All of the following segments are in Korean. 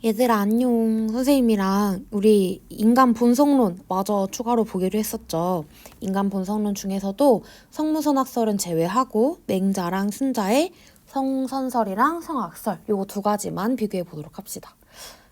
얘들아 안녕. 선생님이랑 우리 인간 본성론 마저 추가로 보기로 했었죠. 인간 본성론 중에서도 성무선악설은 제외하고 맹자랑 순자의 성선설이랑 성악설 요거 두 가지만 비교해 보도록 합시다.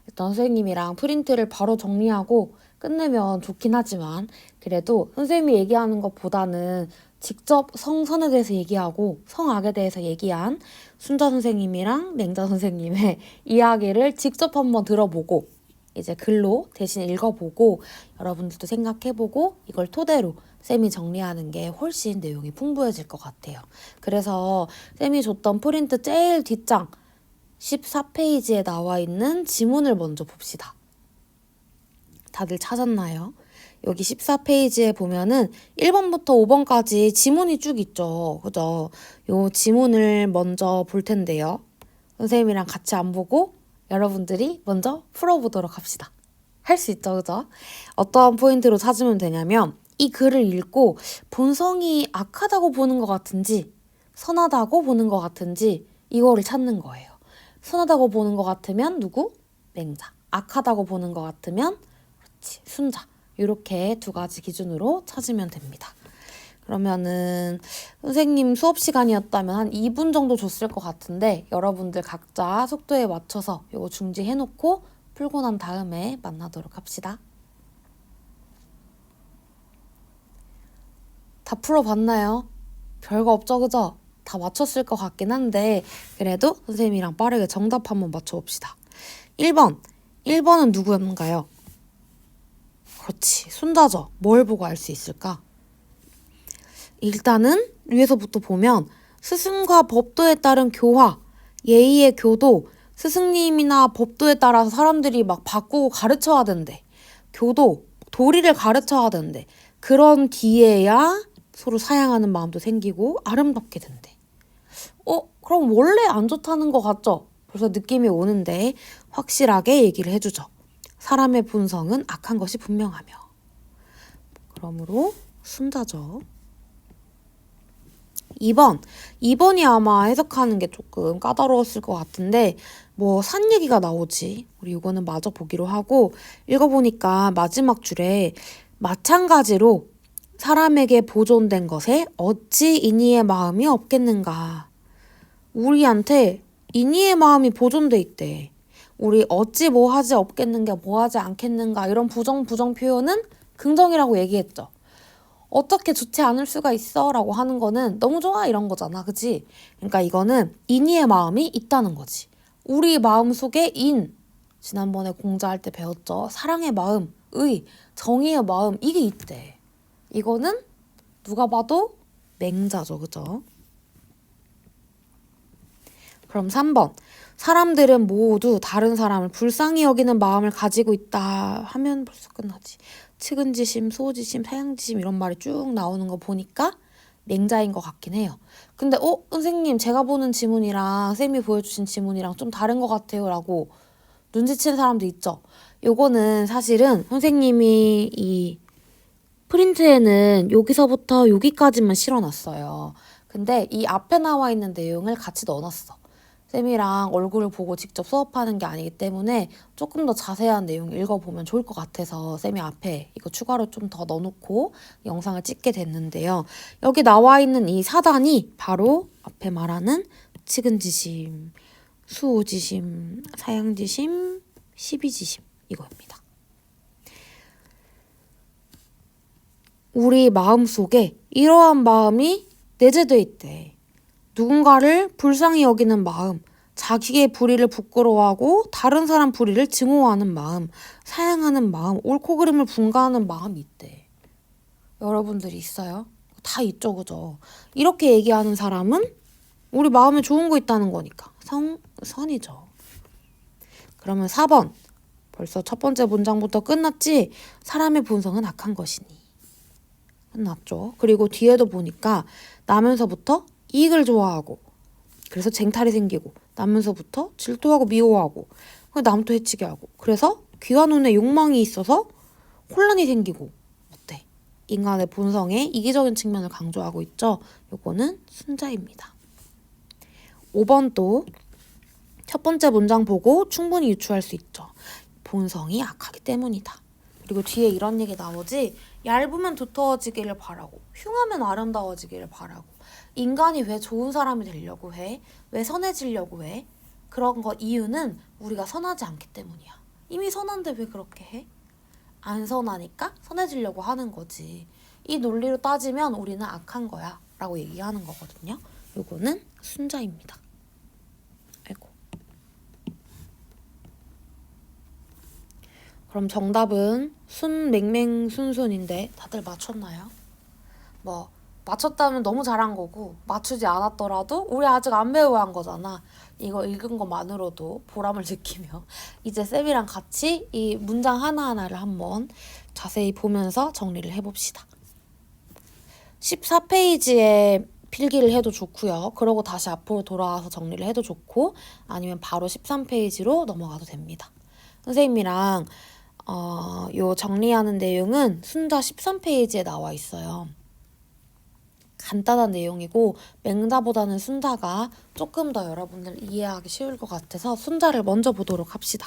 일단 선생님이랑 프린트를 바로 정리하고 끝내면 좋긴 하지만 그래도 선생님이 얘기하는 것보다는 직접 성선에 대해서 얘기하고 성악에 대해서 얘기한 순자 선생님이랑 맹자 선생님의 이야기를 직접 한번 들어보고 이제 글로 대신 읽어보고 여러분들도 생각해보고 이걸 토대로 쌤이 정리하는 게 훨씬 내용이 풍부해질 것 같아요. 그래서 쌤이 줬던 프린트 제일 뒷장 14페이지에 나와 있는 지문을 먼저 봅시다. 다들 찾았나요? 여기 14페이지에 보면은 1번부터 5번까지 지문이 쭉 있죠. 그죠? 요 지문을 먼저 볼 텐데요. 선생님이랑 같이 안 보고 여러분들이 먼저 풀어보도록 합시다. 할 수 있죠, 그죠? 어떠한 포인트로 찾으면 되냐면 이 글을 읽고 본성이 악하다고 보는 것 같은지 선하다고 보는 것 같은지 이거를 찾는 거예요. 선하다고 보는 것 같으면 누구? 맹자. 악하다고 보는 것 같으면 그렇지, 순자. 이렇게 두 가지 기준으로 찾으면 됩니다. 그러면은 선생님 수업 시간이었다면 한 2분 정도 줬을 것 같은데 여러분들 각자 속도에 맞춰서 이거 중지해놓고 풀고 난 다음에 만나도록 합시다. 다 풀어봤나요? 별거 없죠, 그죠? 다 맞췄을 것 같긴 한데 그래도 선생님이랑 빠르게 정답 한번 맞춰봅시다. 1번. 1번은 누구였는가요? 그렇지, 순자죠. 뭘 보고 알 수 있을까? 일단은 위에서부터 보면 스승과 법도에 따른 교화, 예의의 교도, 스승님이나 법도에 따라서 사람들이 막 바꾸고 가르쳐야 된대. 교도, 도리를 가르쳐야 된대. 그런 뒤에야 서로 사양하는 마음도 생기고 아름답게 된대. 그럼 원래 안 좋다는 것 같죠? 벌써 느낌이 오는데 확실하게 얘기를 해주죠. 사람의 본성은 악한 것이 분명하며. 그러므로 순자죠. 2번이 아마 해석하는 게 조금 까다로웠을 것 같은데 뭐 산 얘기가 나오지. 우리 이거는 마저 보기로 하고 읽어보니까 마지막 줄에 마찬가지로 사람에게 보존된 것에 어찌 인의의 마음이 없겠는가. 우리한테 인의의 마음이 보존돼 있대. 우리 어찌 뭐 하지 없겠는가 뭐 하지 않겠는가 이런 부정 표현은 긍정이라고 얘기했죠. 어떻게 좋지 않을 수가 있어? 라고 하는 거는 너무 좋아 이런 거잖아. 그치? 그러니까 이거는 인의의 마음이 있다는 거지. 우리 마음속에 지난번에 공자할 때 배웠죠. 사랑의 마음, 정의의 마음 이게 있대. 이거는 누가 봐도 맹자죠. 그죠? 그럼 3번. 사람들은 모두 다른 사람을 불쌍히 여기는 마음을 가지고 있다 하면 벌써 끝나지. 측은지심, 소지심, 사양지심 이런 말이 쭉 나오는 거 보니까 맹자인 것 같긴 해요. 근데 선생님 제가 보는 지문이랑 쌤이 보여주신 지문이랑 좀 다른 것 같아요 라고 눈치채는 사람도 있죠. 요거는 사실은 선생님이 이 프린트에는 여기서부터 여기까지만 실어놨어요. 근데 이 앞에 나와 있는 내용을 같이 넣어놨어. 쌤이랑 얼굴을 보고 직접 수업하는 게 아니기 때문에 조금 더 자세한 내용 읽어보면 좋을 것 같아서 쌤이 앞에 이거 추가로 좀 더 넣어놓고 영상을 찍게 됐는데요. 여기 나와 있는 이 사단이 바로 앞에 말하는 측은지심, 수오지심, 사양지심, 시비지심 이거입니다. 우리 마음속에 이러한 마음이 내재돼 있대. 누군가를 불쌍히 여기는 마음, 자기의 불의를 부끄러워하고 다른 사람 불의를 증오하는 마음, 사양하는 마음, 옳고 그름을 분가하는 마음이 있대. 여러분들이 있어요? 다 있죠, 그죠? 이렇게 얘기하는 사람은 우리 마음에 좋은 거 있다는 거니까 선이죠. 그러면 4번. 벌써 첫 번째 문장부터 끝났지? 사람의 본성은 악한 것이니. 끝났죠. 그리고 뒤에도 보니까 나면서부터 이익을 좋아하고 그래서 쟁탈이 생기고 나면서부터 질투하고 미워하고 남도 해치게 하고 그래서 귀와 눈에 욕망이 있어서 혼란이 생기고 어때? 인간의 본성의 이기적인 측면을 강조하고 있죠. 요거는 순자입니다. 5번도 첫 번째 문장 보고 충분히 유추할 수 있죠. 본성이 악하기 때문이다. 그리고 뒤에 이런 얘기 나오지. 얇으면 두터워지기를 바라고, 흉하면 아름다워지기를 바라고. 인간이 왜 좋은 사람이 되려고 해? 왜 선해지려고 해? 그런 거 이유는 우리가 선하지 않기 때문이야. 이미 선한데 왜 그렇게 해? 안 선하니까 선해지려고 하는 거지. 이 논리로 따지면 우리는 악한 거야 라고 얘기하는 거거든요. 요거는 순자입니다. 아이고. 그럼 정답은 순맹맹순순인데 다들 맞췄나요? 뭐 맞췄다면 너무 잘한 거고 맞추지 않았더라도 우리 아직 안 배워한 거잖아. 이거 읽은 것만으로도 보람을 느끼며 이제 쌤이랑 같이 이 문장 하나하나를 한번 자세히 보면서 정리를 해봅시다. 14페이지에 필기를 해도 좋고요. 그러고 다시 앞으로 돌아와서 정리를 해도 좋고 아니면 바로 13페이지로 넘어가도 됩니다. 선생님이랑 요 정리하는 내용은 순자 13페이지에 나와 있어요. 간단한 내용이고 맹자보다는 순자가 조금 더 여러분들 이해하기 쉬울 것 같아서 순자를 먼저 보도록 합시다.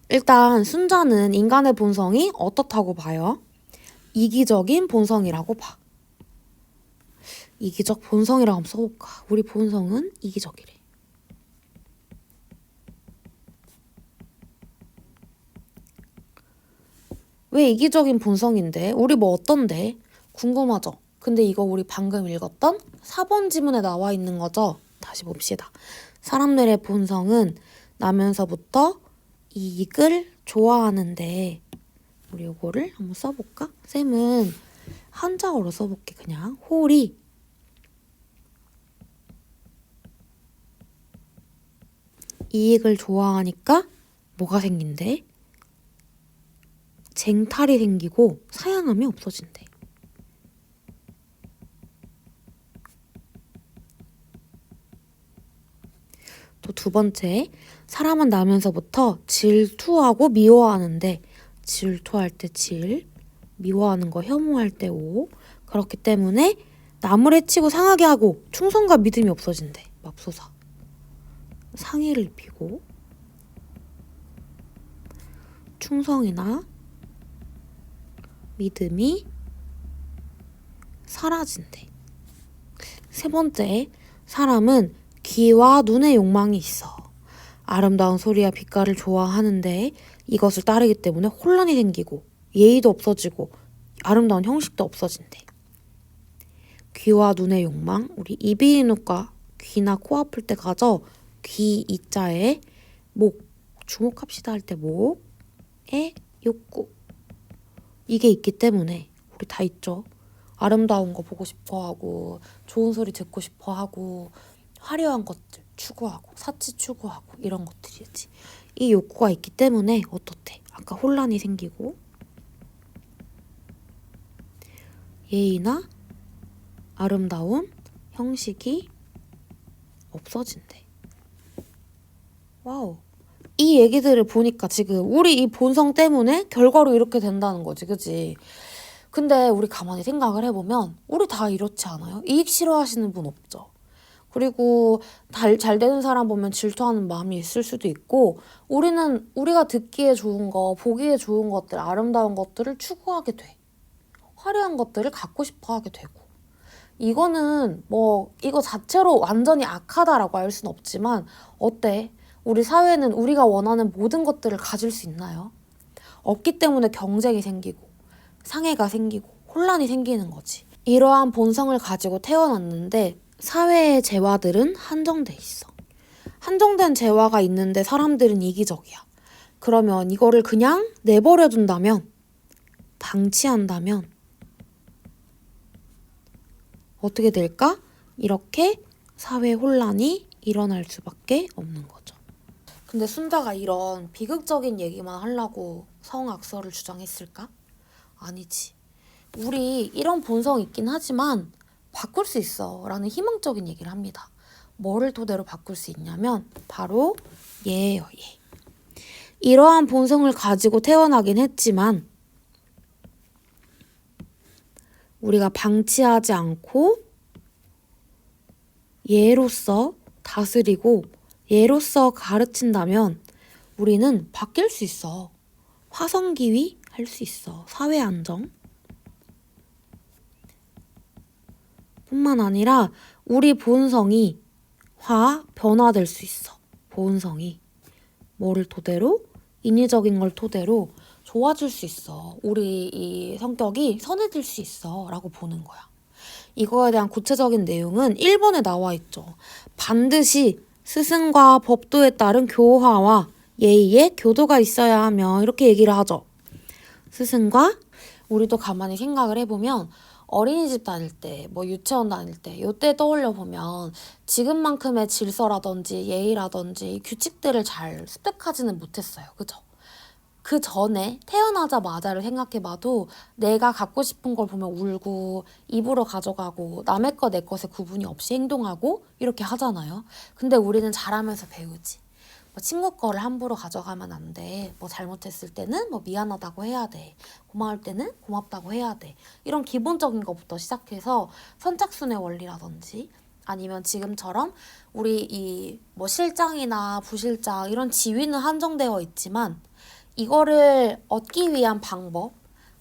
일단 순자는 인간의 본성이 어떻다고 봐요? 이기적인 본성이라고 봐. 이기적 본성이라고 한번 써볼까? 우리 본성은 이기적이래. 왜 이기적인 본성인데? 우리 뭐 어떤데? 궁금하죠? 근데 이거 우리 방금 읽었던 4번 지문에 나와 있는 거죠? 다시 봅시다. 사람들의 본성은 나면서부터 이익을 좋아하는데 우리 요거를 한번 써볼까? 쌤은 한자어로 써볼게. 그냥 홀이 이익을 좋아하니까 뭐가 생긴대? 쟁탈이 생기고 사양함이 없어진대. 또 두 번째, 사람은 나면서부터 질투하고 미워하는데 질투할 때 질, 미워하는 거 혐오할 때 오. 그렇기 때문에 남을 해치고 상하게 하고 충성과 믿음이 없어진대. 맙소사. 상해를 입히고 충성이나 믿음이 사라진대. 세 번째, 사람은 귀와 눈의 욕망이 있어. 아름다운 소리와 빛깔을 좋아하는데 이것을 따르기 때문에 혼란이 생기고 예의도 없어지고 아름다운 형식도 없어진대. 귀와 눈의 욕망, 우리 이비인후과 귀나 코 아플 때 가죠. 귀 이자에 목, 주목합시다 할 때 목에 욕구. 이게 있기 때문에 우리 다 있죠. 아름다운 거 보고 싶어 하고 좋은 소리 듣고 싶어 하고 화려한 것들 추구하고 사치 추구하고 이런 것들이지. 이 욕구가 있기 때문에 어떻대? 아까 혼란이 생기고 예의나 아름다운 형식이 없어진대. 와우. 이 얘기들을 보니까 지금 우리 이 본성 때문에 결과로 이렇게 된다는 거지, 그치? 근데 우리 가만히 생각을 해보면 우리 다 이렇지 않아요? 이익 싫어하시는 분 없죠? 그리고 잘 되는 사람 보면 질투하는 마음이 있을 수도 있고 우리는 우리가 듣기에 좋은 거, 보기에 좋은 것들, 아름다운 것들을 추구하게 돼. 화려한 것들을 갖고 싶어 하게 되고. 이거는 뭐 이거 자체로 완전히 악하다라고 할 순 없지만 어때? 우리 사회는 우리가 원하는 모든 것들을 가질 수 있나요? 없기 때문에 경쟁이 생기고 상해가 생기고 혼란이 생기는 거지. 이러한 본성을 가지고 태어났는데 사회의 재화들은 한정돼 있어. 한정된 재화가 있는데 사람들은 이기적이야. 그러면 이거를 그냥 내버려 둔다면, 방치한다면 어떻게 될까? 이렇게 사회 혼란이 일어날 수밖에 없는 거죠. 근데 순자가 이런 비극적인 얘기만 하려고 성악설을 주장했을까? 아니지. 우리 이런 본성 있긴 하지만 바꿀 수 있어 라는 희망적인 얘기를 합니다. 뭐를 토대로 바꿀 수 있냐면 바로 얘예요, 얘. 이러한 본성을 가지고 태어나긴 했지만 우리가 방치하지 않고 얘로서 다스리고 얘로서 가르친다면 우리는 바뀔 수 있어. 화성기위 할 수 있어. 사회 안정. 뿐만 아니라 우리 본성이 변화될 수 있어. 본성이. 뭐를 토대로? 인위적인 걸 토대로 좋아질 수 있어. 우리 이 성격이 선해질 수 있어. 라고 보는 거야. 이거에 대한 구체적인 내용은 1번에 나와 있죠. 반드시 스승과 법도에 따른 교화와 예의에 교도가 있어야 하며 이렇게 얘기를 하죠. 스승과 우리도 가만히 생각을 해보면 어린이집 다닐 때, 뭐 유치원 다닐 때, 요때 떠올려 보면 지금만큼의 질서라든지 예의라든지 규칙들을 잘 습득하지는 못했어요. 그죠? 그 전에 태어나자마자를 생각해봐도 내가 갖고 싶은 걸 보면 울고 입으로 가져가고 남의 것 내 것에 구분이 없이 행동하고 이렇게 하잖아요. 근데 우리는 자라면서 배우지. 뭐 친구 거를 함부로 가져가면 안 돼. 뭐 잘못했을 때는 뭐 미안하다고 해야 돼. 고마울 때는 고맙다고 해야 돼. 이런 기본적인 것부터 시작해서 선착순의 원리라든지 아니면 지금처럼 우리 이 뭐 실장이나 부실장 이런 지위는 한정되어 있지만 이거를 얻기 위한 방법,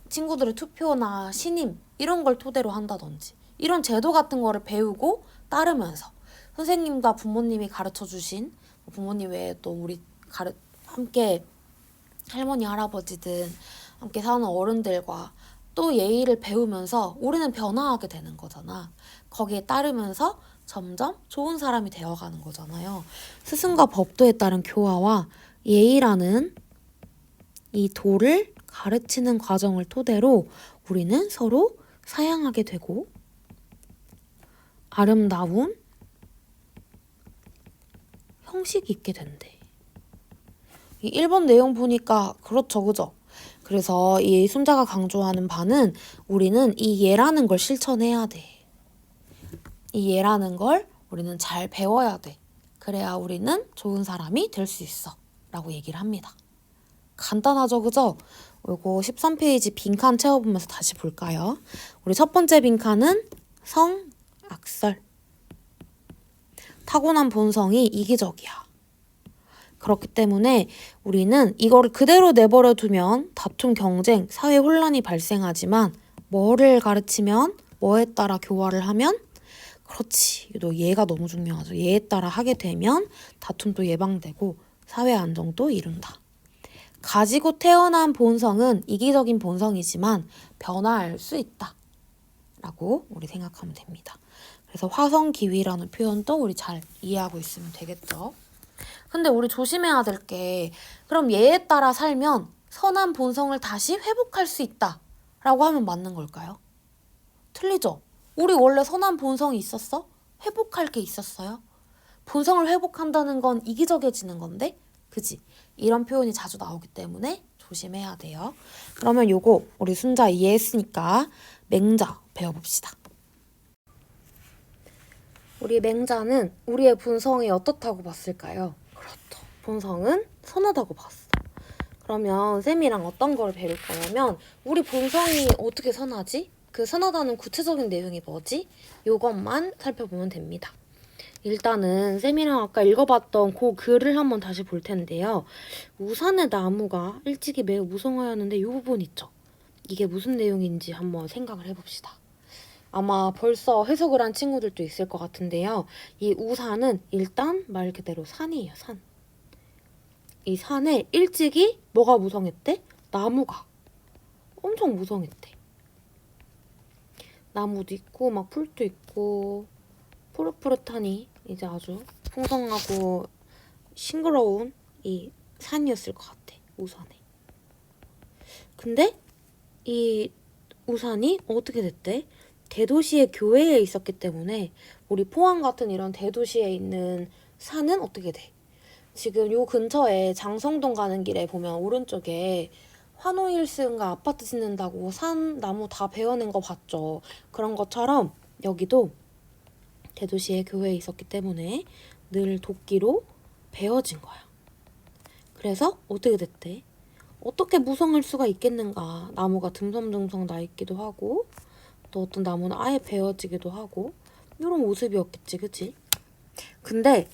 친구들의 투표나 신임 이런 걸 토대로 한다든지 이런 제도 같은 거를 배우고 따르면서 선생님과 부모님이 가르쳐 주신 부모님 외에 또 우리 함께 할머니 할아버지든 함께 사는 어른들과 또 예의를 배우면서 우리는 변화하게 되는 거잖아. 거기에 따르면서 점점 좋은 사람이 되어가는 거잖아요. 스승과 법도에 따른 교화와 예의라는 이 도를 가르치는 과정을 토대로 우리는 서로 사양하게 되고 아름다운 형식이 있게 된대. 이 1번 내용 보니까 그렇죠, 그죠? 그래서 이 순자가 강조하는 바는 우리는 이 예라는 걸 실천해야 돼. 이 예라는 걸 우리는 잘 배워야 돼. 그래야 우리는 좋은 사람이 될 수 있어. 라고 얘기를 합니다. 간단하죠, 그죠? 이거 13페이지 빈칸 채워보면서 다시 볼까요? 우리 첫 번째 빈칸은 성, 악설. 타고난 본성이 이기적이야. 그렇기 때문에 우리는 이거를 그대로 내버려 두면 다툼, 경쟁, 사회 혼란이 발생하지만 뭐를 가르치면 뭐에 따라 교화를 하면 그렇지. 너 예가 너무 중요하죠. 예에 따라 하게 되면 다툼도 예방되고 사회 안정도 이룬다. 가지고 태어난 본성은 이기적인 본성이지만 변화할 수 있다. 라고 우리 생각하면 됩니다. 그래서 화성기위라는 표현도 우리 잘 이해하고 있으면 되겠죠. 근데 우리 조심해야 될 게 그럼 예에 따라 살면 선한 본성을 다시 회복할 수 있다. 라고 하면 맞는 걸까요? 틀리죠? 우리 원래 선한 본성이 있었어? 회복할 게 있었어요? 본성을 회복한다는 건 이기적이지는 건데? 그지? 이런 표현이 자주 나오기 때문에 조심해야 돼요. 그러면 요거 우리 순자 이해했으니까 맹자 배워봅시다. 우리 맹자는 우리의 본성이 어떻다고 봤을까요? 그렇죠. 본성은 선하다고 봤어. 그러면 쌤이랑 어떤 걸 배울 거냐면 우리 본성이 어떻게 선하지? 그 선하다는 구체적인 내용이 뭐지? 요것만 살펴보면 됩니다. 일단은 쌤이랑 아까 읽어봤던 그 글을 한번 다시 볼 텐데요. 우산의 나무가 일찍이 매우 무성하였는데 이 부분 있죠? 이게 무슨 내용인지 한번 생각을 해봅시다. 아마 벌써 해석을 한 친구들도 있을 것 같은데요. 이 우산은 일단 말 그대로 산이에요, 산. 이 산에 일찍이 뭐가 무성했대? 나무가 엄청 무성했대. 나무도 있고 막 풀도 있고 푸릇푸릇하니 이제 아주 풍성하고 싱그러운 이 산이었을 것 같아, 우산에. 근데 이 우산이 어떻게 됐대? 대도시의 교외에 있었기 때문에 우리 포항 같은 이런 대도시에 있는 산은 어떻게 돼? 지금 요 근처에 장성동 가는 길에 보면 오른쪽에 환호일스인가 아파트 짓는다고 산 나무 다 베어낸 거 봤죠? 그런 것처럼 여기도 대도시의 교회에 있었기 때문에 늘 도끼로 베어진 거야. 그래서 어떻게 됐대? 어떻게 무성할 수가 있겠는가? 나무가 듬성듬성 나 있기도 하고 또 어떤 나무는 아예 베어지기도 하고 이런 모습이었겠지, 그치? 근데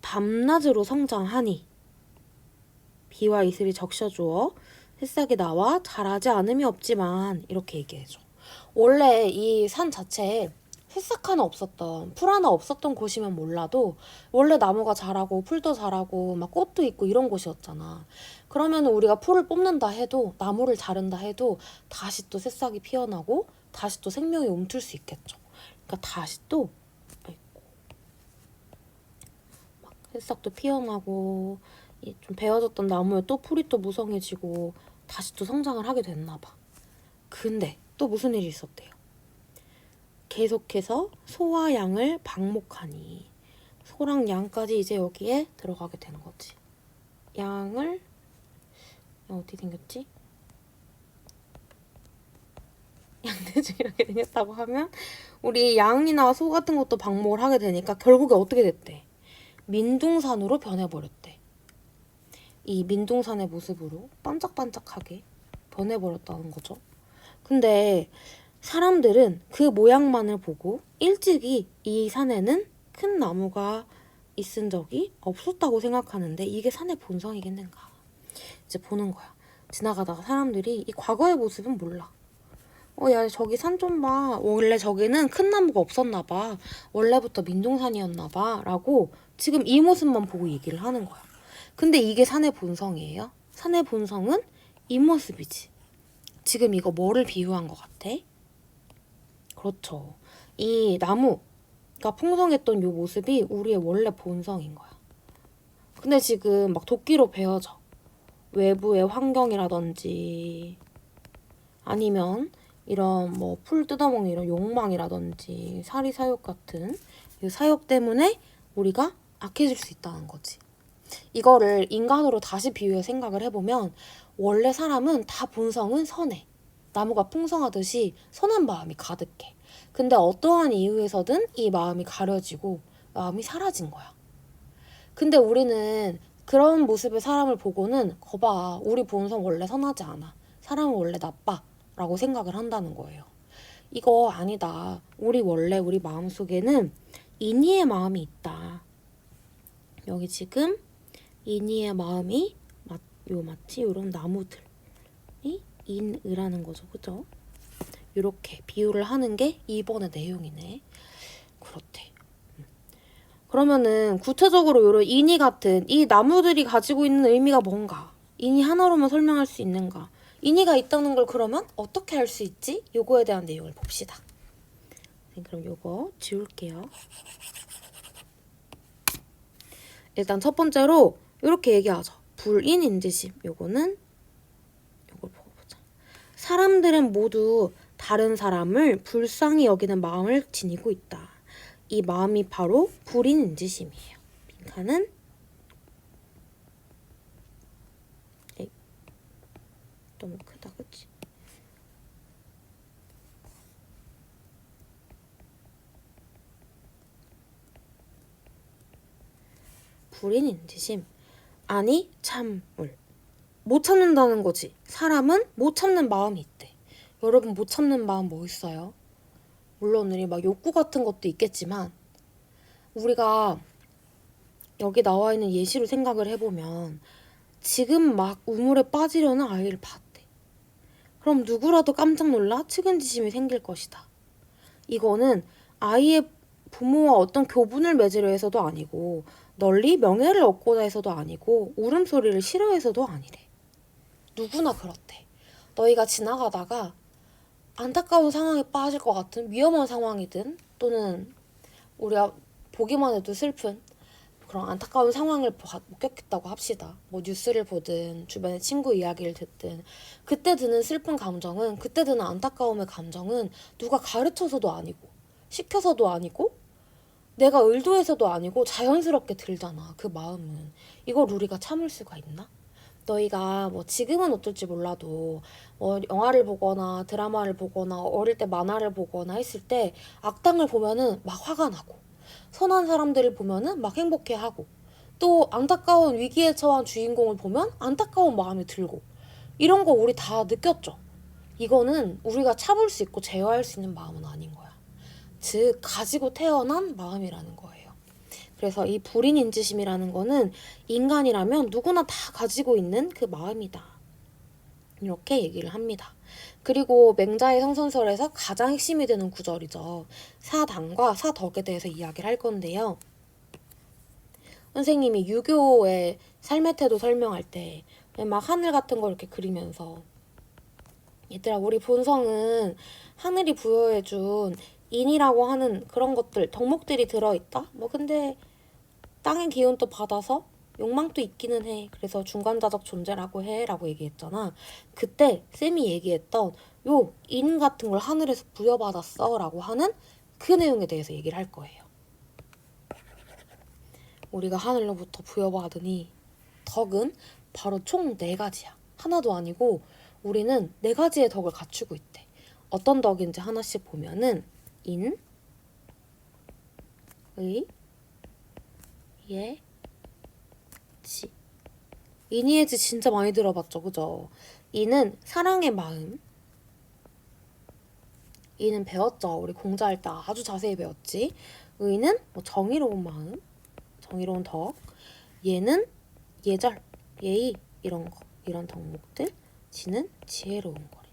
밤낮으로 성장하니 비와 이슬이 적셔주어 새싹이 나와 자라지 않음이 없지만 이렇게 얘기해줘. 원래 이 산 자체에 새싹 하나 없었던, 풀 하나 없었던 곳이면 몰라도 원래 나무가 자라고 풀도 자라고 막 꽃도 있고 이런 곳이었잖아. 그러면 우리가 풀을 뽑는다 해도, 나무를 자른다 해도 다시 또 새싹이 피어나고 다시 또 생명이 움틀 수 있겠죠. 그러니까 다시 또 막 새싹도 피어나고 좀 베어졌던 나무에 또 풀이 또 무성해지고 다시 또 성장을 하게 됐나 봐. 근데 또 무슨 일이 있었대요. 계속해서 소와 양을 방목하니 소랑 양까지 이제 여기에 들어가게 되는 거지. 양을 어떻게 생겼지? 양돼지 이렇게 생겼다고 하면 우리 양이나 소 같은 것도 방목을 하게 되니까 결국에 어떻게 됐대? 민둥산으로 변해버렸대. 이 민둥산의 모습으로 반짝반짝하게 변해버렸다는 거죠. 근데 사람들은 그 모양만을 보고 일찍이 이 산에는 큰 나무가 있은 적이 없었다고 생각하는데 이게 산의 본성이겠는가. 이제 보는 거야. 지나가다가 사람들이 이 과거의 모습은 몰라. 야 저기 산 좀 봐. 원래 저기는 큰 나무가 없었나 봐. 원래부터 민둥산이었나 봐. 라고 지금 이 모습만 보고 얘기를 하는 거야. 근데 이게 산의 본성이에요? 산의 본성은 이 모습이지. 지금 이거 뭐를 비유한 것 같아? 그렇죠. 이 나무가 풍성했던 이 모습이 우리의 원래 본성인 거야. 근데 지금 막 도끼로 베어져. 외부의 환경이라든지 아니면 이런 뭐 풀 뜯어먹는 이런 욕망이라든지 사리사욕 같은 이 사욕 때문에 우리가 악해질 수 있다는 거지. 이거를 인간으로 다시 비유해 생각을 해보면 원래 사람은 다 본성은 선해. 나무가 풍성하듯이 선한 마음이 가득해. 근데 어떠한 이유에서든 이 마음이 가려지고 마음이 사라진 거야. 근데 우리는 그런 모습의 사람을 보고는 거봐, 우리 본성 원래 선하지 않아. 사람은 원래 나빠. 라고 생각을 한다는 거예요. 이거 아니다. 우리 마음속에는 인의의 마음이 있다. 여기 지금 인의의 마음이 마치 이런 나무들이 인의라는 거죠. 그죠? 이렇게 비유를 하는 게 이번의 내용이네. 그렇대. 그러면은 구체적으로 이런 인의 같은 이 나무들이 가지고 있는 의미가 뭔가? 인의 하나로만 설명할 수 있는가? 인의가 있다는 걸 그러면 어떻게 할 수 있지? 요거에 대한 내용을 봅시다. 그럼 요거 지울게요. 일단 첫 번째로 이렇게 얘기하죠. 불인인지심. 요거를 보고 보자. 사람들은 모두 다른 사람을 불쌍히 여기는 마음을 지니고 있다. 이 마음이 바로 불인인지심이에요. 빈칸은 너무 크다, 그치? 불인인지심. 아니 참을 못 참는다는 거지. 사람은 못 참는 마음이 있대. 여러분 못 참는 마음 뭐 있어요? 물론 우리 막 욕구 같은 것도 있겠지만 우리가 여기 나와 있는 예시로 생각을 해보면 지금 막 우물에 빠지려는 아이를 봤대. 그럼 누구라도 깜짝 놀라 측은지심이 생길 것이다. 이거는 아이의 부모와 어떤 교분을 맺으려 해서도 아니고 널리 명예를 얻고자 해서도 아니고 울음소리를 싫어해서도 아니래. 누구나 그렇대. 너희가 지나가다가 안타까운 상황에 빠질 것 같은 위험한 상황이든 또는 우리가 보기만 해도 슬픈 그런 안타까운 상황을 목격했다고 합시다. 뭐 뉴스를 보든 주변의 친구 이야기를 듣든 그때 드는 슬픈 감정은 그때 드는 안타까움의 감정은 누가 가르쳐서도 아니고 시켜서도 아니고 내가 의도해서도 아니고 자연스럽게 들잖아. 그 마음은. 이걸 우리가 참을 수가 있나? 너희가 뭐 지금은 어떨지 몰라도 뭐 영화를 보거나 드라마를 보거나 어릴 때 만화를 보거나 했을 때 악당을 보면은 막 화가 나고 선한 사람들을 보면은 막 행복해하고 또 안타까운 위기에 처한 주인공을 보면 안타까운 마음이 들고 이런 거 우리 다 느꼈죠. 이거는 우리가 참을 수 있고 제어할 수 있는 마음은 아닌 거야. 즉 가지고 태어난 마음이라는 거예요. 그래서 이 불인인지심이라는 거는 인간이라면 누구나 다 가지고 있는 그 마음이다. 이렇게 얘기를 합니다. 그리고 맹자의 성선설에서 가장 핵심이 되는 구절이죠. 사당과 사덕에 대해서 이야기를 할 건데요. 선생님이 유교의 삶의 태도 설명할 때 막 하늘 같은 거 이렇게 그리면서 얘들아, 우리 본성은 하늘이 부여해준 인이라고 하는 그런 것들, 덕목들이 들어있다? 뭐 근데 땅의 기운도 받아서 욕망도 있기는 해. 그래서 중간자적 존재라고 해 라고 얘기했잖아. 그때 쌤이 얘기했던 요 인 같은 걸 하늘에서 부여받았어 라고 하는 그 내용에 대해서 얘기를 할 거예요. 우리가 하늘로부터 부여받으니 덕은 바로 총 4가지야. 하나도 아니고 우리는 4가지의 덕을 갖추고 있대. 어떤 덕인지 하나씩 보면은 인, 의, 예, 지. 인의예지 진짜 많이 들어봤죠, 그죠? 이는 사랑의 마음. 이는 배웠죠. 우리 공자할 때 아주 자세히 배웠지. 의는 뭐 정의로운 마음, 정의로운 덕. 예는 예절, 예의 이런 거, 이런 덕목들. 지는 지혜로운 거래.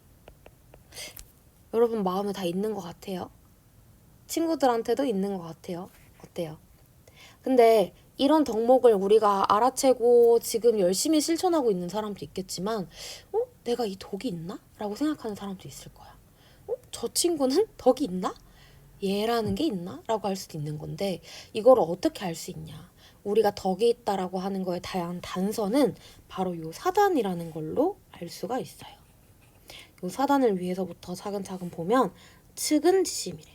여러분 마음에 다 있는 것 같아요? 친구들한테도 있는 것 같아요. 어때요? 근데 이런 덕목을 우리가 알아채고 지금 열심히 실천하고 있는 사람도 있겠지만 내가 이 덕이 있나? 라고 생각하는 사람도 있을 거야. 저 친구는 덕이 있나? 얘라는 게 있나? 라고 할 수도 있는 건데 이거를 어떻게 알 수 있냐? 우리가 덕이 있다라고 하는 거에 다양한 단서는 바로 요 사단이라는 걸로 알 수가 있어요. 요 사단을 위해서부터 차근차근 보면 측은지심이래.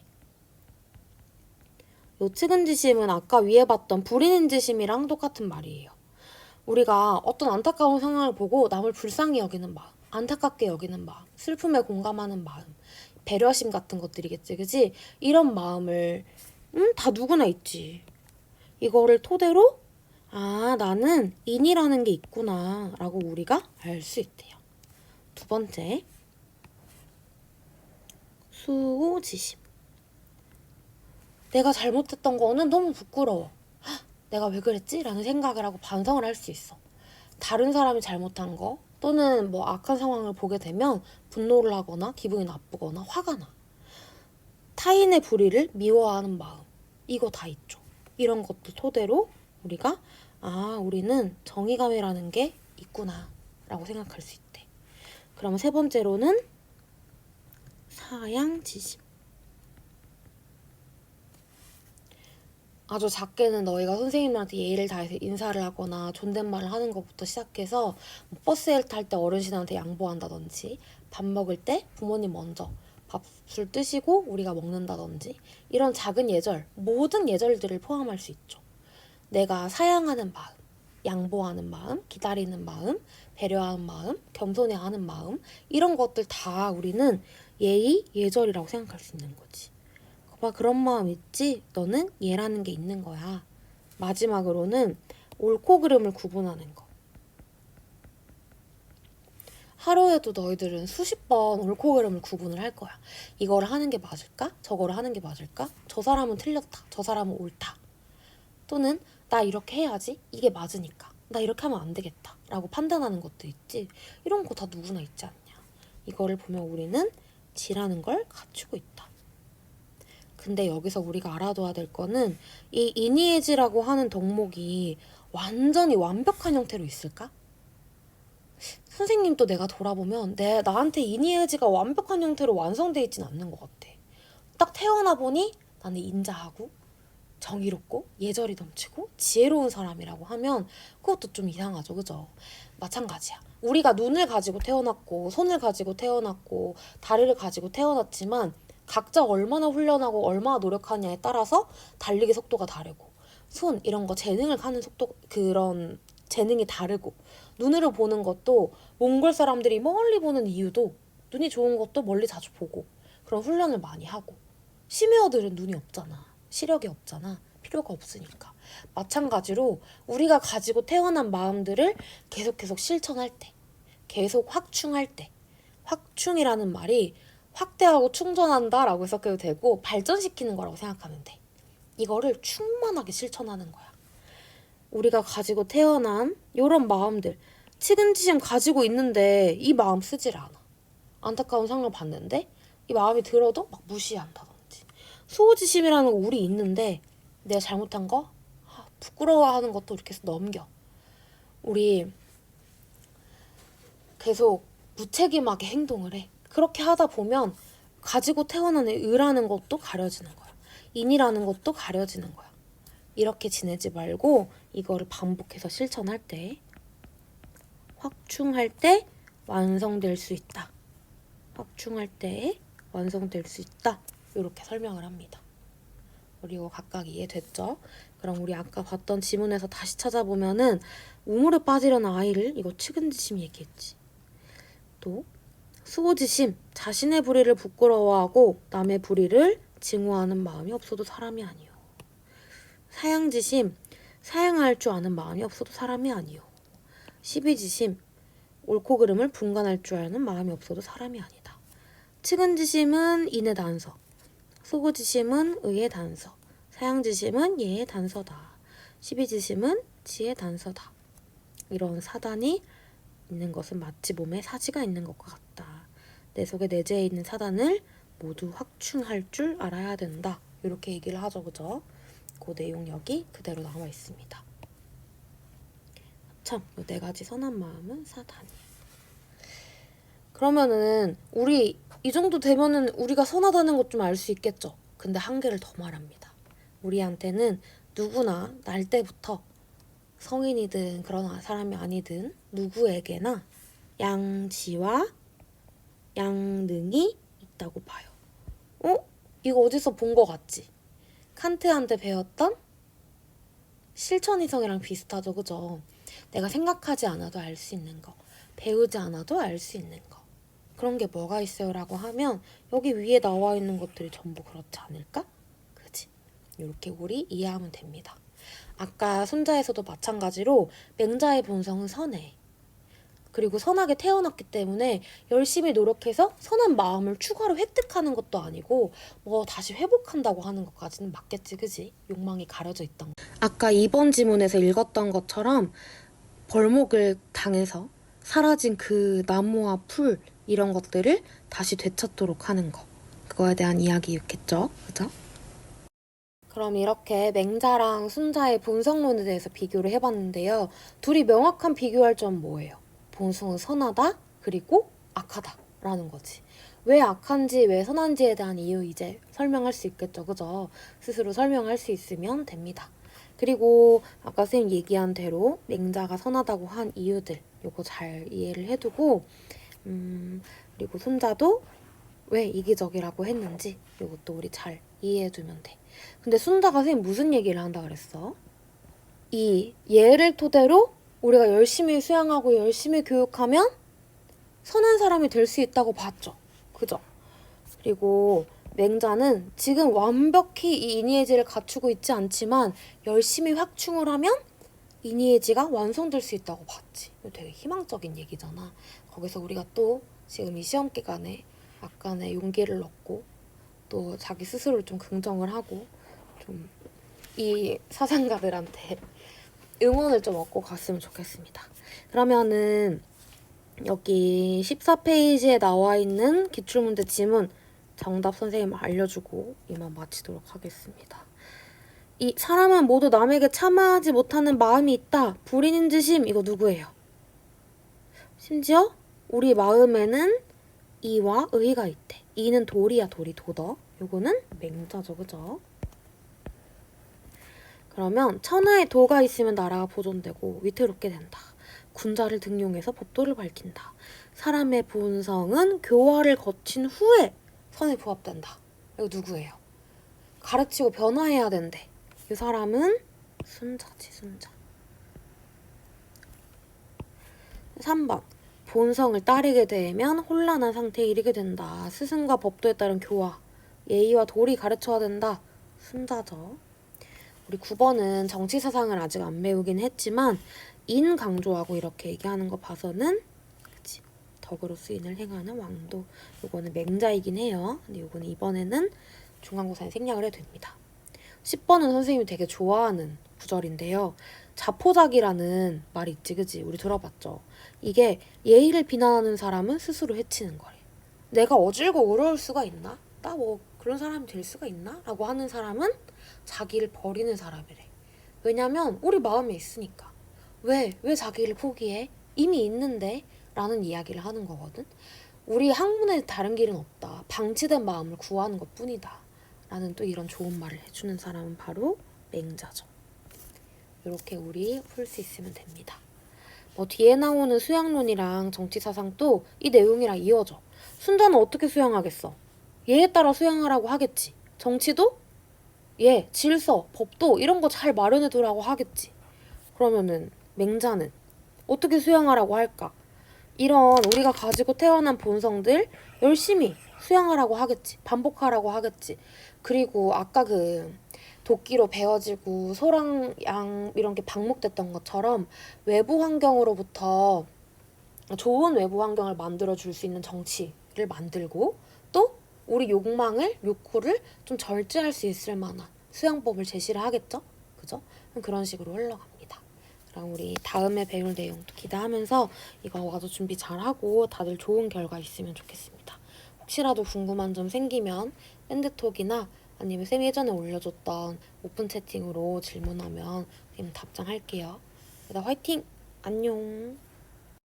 요 측은지심은 아까 위에 봤던 불인인지심이랑 똑같은 말이에요. 우리가 어떤 안타까운 상황을 보고 남을 불쌍히 여기는 마음, 안타깝게 여기는 마음, 슬픔에 공감하는 마음, 배려심 같은 것들이겠지, 그지? 이런 마음을 다 누구나 있지. 이거를 토대로 나는 인이라는 게 있구나 라고 우리가 알 수 있대요. 두 번째, 수호지심. 내가 잘못했던 거는 너무 부끄러워. 내가 왜 그랬지? 라는 생각을 하고 반성을 할 수 있어. 다른 사람이 잘못한 거 또는 뭐 악한 상황을 보게 되면 분노를 하거나 기분이 나쁘거나 화가 나. 타인의 불의를 미워하는 마음. 이거 다 있죠. 이런 것들 토대로 우리가 우리는 정의감이라는 게 있구나 라고 생각할 수 있대. 그럼 세 번째로는 사양지심. 아주 작게는 너희가 선생님한테 예의를 다해서 인사를 하거나 존댓말을 하는 것부터 시작해서 버스에 탈 때 어르신한테 양보한다든지 밥 먹을 때 부모님 먼저 밥술 뜨시고 우리가 먹는다든지 이런 작은 예절, 모든 예절들을 포함할 수 있죠. 내가 사양하는 마음, 양보하는 마음, 기다리는 마음, 배려하는 마음, 겸손해하는 마음 이런 것들 다 우리는 예의, 예절이라고 생각할 수 있는 거지. 봐, 그런 마음 있지? 너는 얘라는 게 있는 거야. 마지막으로는 옳고 그름을 구분하는 거. 하루에도 너희들은 수십 번 옳고 그름을 구분을 할 거야. 이거를 하는 게 맞을까? 저거를 하는 게 맞을까? 저 사람은 틀렸다. 저 사람은 옳다. 또는 나 이렇게 해야지. 이게 맞으니까. 나 이렇게 하면 안 되겠다. 라고 판단하는 것도 있지. 이런 거 다 누구나 있지 않냐. 이거를 보면 우리는 지라는 걸 갖추고 있다. 근데 여기서 우리가 알아둬야 될 거는 이 이니에지라고 하는 덕목이 완전히 완벽한 형태로 있을까? 선생님도 내가 돌아보면 나한테 이니에지가 완벽한 형태로 완성되어 있진 않는 것 같아. 딱 태어나 보니 나는 인자하고 정의롭고 예절이 넘치고 지혜로운 사람이라고 하면 그것도 좀 이상하죠, 그죠? 마찬가지야. 우리가 눈을 가지고 태어났고 손을 가지고 태어났고 다리를 가지고 태어났지만 각자 얼마나 훈련하고 얼마나 노력하냐에 따라서 달리기 속도가 다르고 손 이런 거 재능을 하는 속도 그런 재능이 다르고 눈으로 보는 것도 몽골 사람들이 멀리 보는 이유도 눈이 좋은 것도 멀리 자주 보고 그런 훈련을 많이 하고 심해어들은 눈이 없잖아. 시력이 없잖아. 필요가 없으니까. 마찬가지로 우리가 가지고 태어난 마음들을 계속 실천할 때 계속 확충할 때 확충이라는 말이 확대하고 충전한다 라고 해석해도 되고 발전시키는 거라고 생각하면 돼. 이거를 충만하게 실천하는 거야. 우리가 가지고 태어난 이런 마음들, 측은지심 가지고 있는데 이 마음 쓰질 않아. 안타까운 상황 봤는데 이 마음이 들어도 막 무시한다든지. 수호지심이라는 거 우리 있는데 내가 잘못한 거 부끄러워하는 것도 이렇게 해서 넘겨. 우리 계속 무책임하게 행동을 해. 그렇게 하다 보면 가지고 태어난 의라는 것도 가려지는 거야. 인이라는 것도 가려지는 거야. 이렇게 지내지 말고 이거를 반복해서 실천할 때, 확충할 때 완성될 수 있다. 확충할 때 완성될 수 있다. 이렇게 설명을 합니다. 그리고 각각 이해됐죠? 그럼 우리 아까 봤던 지문에서 다시 찾아보면은 우물에 빠지려는 아이를 이거 측은지심 얘기했지. 또 수호지심, 자신의 불의를 부끄러워하고 남의 불의를 증오하는 마음이 없어도 사람이 아니요. 사양지심, 사양할 줄 아는 마음이 없어도 사람이 아니요. 시비지심, 옳고 그름을 분간할 줄 아는 마음이 없어도 사람이 아니다. 측은지심은 인의 단서, 수호지심은 의의 단서, 사양지심은 예의 단서다. 시비지심은 지의 단서다. 이런 사단이 있는 것은 마치 몸에 사지가 있는 것과 같다. 내 속에 내재해 있는 사단을 모두 확충할 줄 알아야 된다. 이렇게 얘기를 하죠. 그죠? 그 내용 여기 그대로 나와 있습니다. 참, 이 4가지 선한 마음은 사단이야. 그러면은 우리 이 정도 되면은 우리가 선하다는 것 좀 알 수 있겠죠? 근데 한 개를 더 말합니다. 우리한테는 누구나 날 때부터 성인이든 그런 사람이 아니든 누구에게나 양지와 양능이 있다고 봐요. 이거 어디서 본 것 같지? 칸트한테 배웠던 실천이성이랑 비슷하죠, 그죠? 내가 생각하지 않아도 알 수 있는 거, 배우지 않아도 알 수 있는 거. 그런 게 뭐가 있어요? 라고 하면 여기 위에 나와 있는 것들이 전부 그렇지 않을까? 그지? 이렇게 우리 이해하면 됩니다. 아까 손자에서도 마찬가지로 맹자의 본성은 선해. 그리고 선하게 태어났기 때문에 열심히 노력해서 선한 마음을 추가로 획득하는 것도 아니고 뭐 다시 회복한다고 하는 것까지는 맞겠지, 그지? 욕망이 가려져 있던 거. 아까 2번 지문에서 읽었던 것처럼 벌목을 당해서 사라진 그 나무와 풀 이런 것들을 다시 되찾도록 하는 거. 그거에 대한 이야기였겠죠, 그죠? 그럼 이렇게 맹자랑 순자의 본성론에 대해서 비교를 해봤는데요. 둘이 명확한 비교할 점은 뭐예요? 본성은 선하다, 그리고 악하다 라는 거지. 왜 악한지, 왜 선한지에 대한 이유 이제 설명할 수 있겠죠, 그죠? 스스로 설명할 수 있으면 됩니다. 그리고 아까 선생님 얘기한 대로 맹자가 선하다고 한 이유들 요거 잘 이해를 해두고 그리고 순자도 왜 이기적이라고 했는지 요것도 우리 잘 이해해두면 돼. 근데 순자가 선생님 무슨 얘기를 한다 그랬어? 이 예를 토대로 우리가 열심히 수양하고 열심히 교육하면 선한 사람이 될 수 있다고 봤죠. 그죠? 그리고 맹자는 지금 완벽히 이 이니에지를 갖추고 있지 않지만 열심히 확충을 하면 이니에지가 완성될 수 있다고 봤지. 이거 되게 희망적인 얘기잖아. 거기서 우리가 또 지금 이 시험 기간에 약간의 용기를 얻고 또 자기 스스로를 좀 긍정을 하고 좀 이 사상가들한테 응원을 좀 얻고 갔으면 좋겠습니다. 그러면은 여기 14페이지에 나와 있는 기출문제 지문 정답 선생님 알려주고 이만 마치도록 하겠습니다. 이 사람은 모두 남에게 참아하지 못하는 마음이 있다. 불인인지심 이거 누구예요? 심지어 우리 마음에는 이와 의가 있대. 이는 도리야, 도리, 도덕. 요거는 맹자죠, 그죠? 그러면 천하에 도가 있으면 나라가 보존되고 위태롭게 된다. 군자를 등용해서 법도를 밝힌다. 사람의 본성은 교화를 거친 후에 선에 부합된다. 이거 누구예요? 가르치고 변화해야 된대. 이 사람은 순자지, 순자. 3번. 본성을 따르게 되면 혼란한 상태에 이르게 된다. 스승과 법도에 따른 교화, 예의와 도리 가르쳐야 된다. 순자죠. 우리 9번은 정치 사상을 아직 안 배우긴 했지만 인 강조하고 이렇게 얘기하는 거 봐서는 그치, 덕으로서 인을 행하는 왕도. 요거는 맹자이긴 해요. 근데 요거는 이번에는 중간고사에 생략을 해도 됩니다. 10번은 선생님이 되게 좋아하는 구절인데요. 자포자기라는 말이 있지, 그지? 우리 들어봤죠? 이게 예의를 비난하는 사람은 스스로 해치는 거래. 내가 어질고 어려울 수가 있나? 나 뭐 그런 사람이 될 수가 있나? 라고 하는 사람은 자기를 버리는 사람이래. 왜냐면 우리 마음에 있으니까. 왜 자기를 포기해? 이미 있는데? 라는 이야기를 하는 거거든. 우리 학문에 다른 길은 없다. 방치된 마음을 구하는 것 뿐이다. 라는 또 이런 좋은 말을 해주는 사람은 바로 맹자죠. 이렇게 우리 풀 수 있으면 됩니다. 뭐 뒤에 나오는 수양론이랑 정치사상도 이 내용이랑 이어져. 순자는 어떻게 수양하겠어? 예에 따라 수양하라고 하겠지. 정치도 예, 질서, 법도 이런 거 잘 마련해 두라고 하겠지. 그러면은 맹자는 어떻게 수양하라고 할까? 이런 우리가 가지고 태어난 본성들 열심히 수양하라고 하겠지. 반복하라고 하겠지. 그리고 아까 그 도끼로 베어지고 소랑 양 이런 게 방목됐던 것처럼 외부 환경으로부터 좋은 외부 환경을 만들어 줄 수 있는 정치를 만들고 또 우리 욕구를 좀 절제할 수 있을 만한 수양법을 제시를 하겠죠? 그죠? 그런 식으로 흘러갑니다. 그럼 우리 다음에 배울 내용도 기대하면서 이거 가서 준비 잘하고 다들 좋은 결과 있으면 좋겠습니다. 혹시라도 궁금한 점 생기면 밴드톡이나 아니면 쌤이 예전에 올려줬던 오픈 채팅으로 질문하면 쌤 답장할게요. 일단 화이팅! 안녕!